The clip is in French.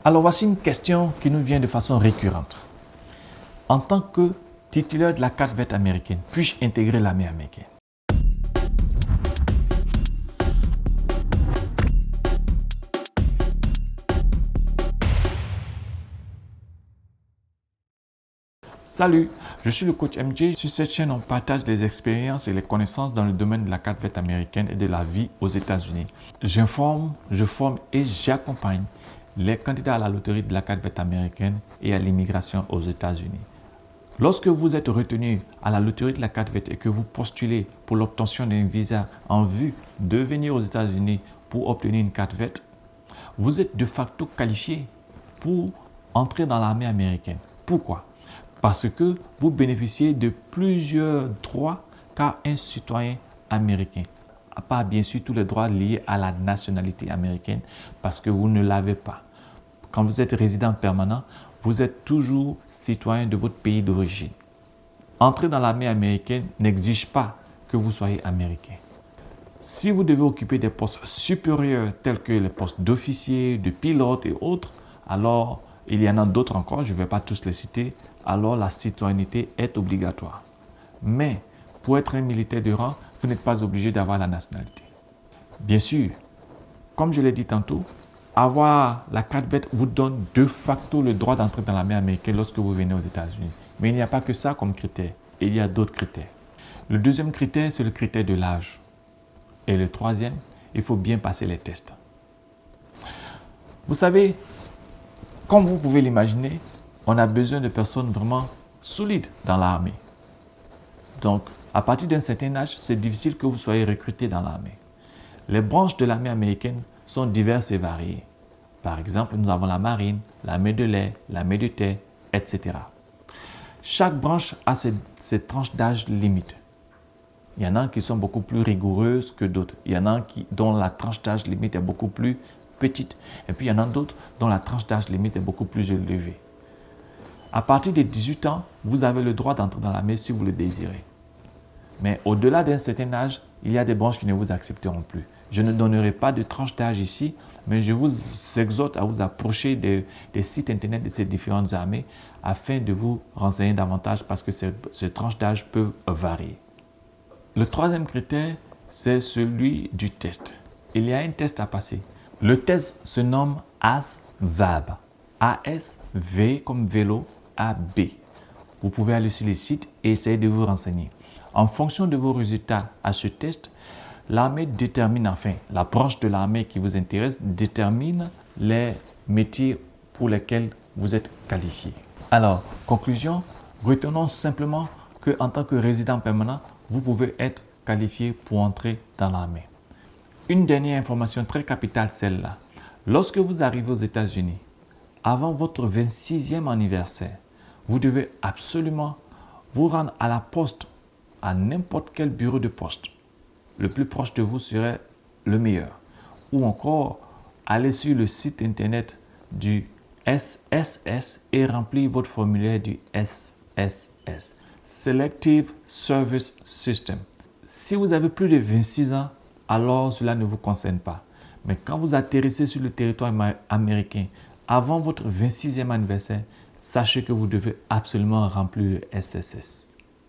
Alors voici une question qui nous vient de façon récurrente. En tant que titulaire de la carte verte américaine, puis-je intégrer l'armée américaine? Salut, je suis le coach MJ. Sur cette chaîne, on partage les expériences et les connaissances dans le domaine de la carte verte américaine et de la vie aux États-Unis. J'informe, je forme et j'accompagne les candidats à la loterie de la carte verte américaine et à l'immigration aux États-Unis. Lorsque vous êtes retenu à la loterie de la carte verte et que vous postulez pour l'obtention d'un visa en vue de venir aux États-Unis pour obtenir une carte verte, vous êtes de facto qualifié pour entrer dans l'armée américaine. Pourquoi? Parce que vous bénéficiez de plusieurs droits qu'a un citoyen américain. À part bien sûr tous les droits liés à la nationalité américaine parce que vous ne l'avez pas. Quand vous êtes résident permanent, vous êtes toujours citoyen de votre pays d'origine. Entrer dans l'armée américaine n'exige pas que vous soyez américain. Si vous devez occuper des postes supérieurs tels que les postes d'officier, de pilote et autres, alors il y en a d'autres encore, je ne vais pas tous les citer, alors la citoyenneté est obligatoire. Mais pour être un militaire de rang, vous n'êtes pas obligé d'avoir la nationalité. Bien sûr, comme je l'ai dit tantôt, avoir la carte verte vous donne de facto le droit d'entrer dans l'armée américaine lorsque vous venez aux États-Unis. Mais il n'y a pas que ça comme critère, il y a d'autres critères. Le deuxième critère, c'est le critère de l'âge. Et le troisième, il faut bien passer les tests. Vous savez, comme vous pouvez l'imaginer, on a besoin de personnes vraiment solides dans l'armée. Donc, à partir d'un certain âge, c'est difficile que vous soyez recruté dans l'armée. Les branches de l'armée américaine sont diverses et variées. Par exemple, nous avons la marine, l'armée de l'air, l'armée de terre, etc. Chaque branche a ses tranches d'âge limites. Il y en a qui sont beaucoup plus rigoureuses que d'autres. Il y en a dont la tranche d'âge limite est beaucoup plus petite. Et puis il y en a d'autres dont la tranche d'âge limite est beaucoup plus élevée. À partir de 18 ans, vous avez le droit d'entrer dans l'armée si vous le désirez. Mais au-delà d'un certain âge, il y a des branches qui ne vous accepteront plus. Je ne donnerai pas de tranche d'âge ici, mais je vous exhorte à vous approcher des sites internet de ces différentes armées afin de vous renseigner davantage parce que ces tranches d'âge peuvent varier. Le troisième critère, c'est celui du test. Il y a un test à passer. Le test se nomme ASVAB. A-S-V comme vélo, A-B. Vous pouvez aller sur les sites et essayer de vous renseigner. En fonction de vos résultats à ce test, l'armée détermine, enfin, la branche de l'armée qui vous intéresse détermine les métiers pour lesquels vous êtes qualifié. Alors, conclusion, retenons simplement qu'en tant que résident permanent, vous pouvez être qualifié pour entrer dans l'armée. Une dernière information très capitale, celle-là. Lorsque vous arrivez aux États-Unis, avant votre 26e anniversaire, vous devez absolument vous rendre à la poste, à n'importe quel bureau de poste. Le plus proche de vous serait le meilleur. Ou encore, aller sur le site internet du SSS et remplir votre formulaire du SSS. Selective Service System. Si vous avez plus de 26 ans, alors cela ne vous concerne pas. Mais quand vous atterrissez sur le territoire américain avant votre 26e anniversaire, sachez que vous devez absolument remplir le SSS.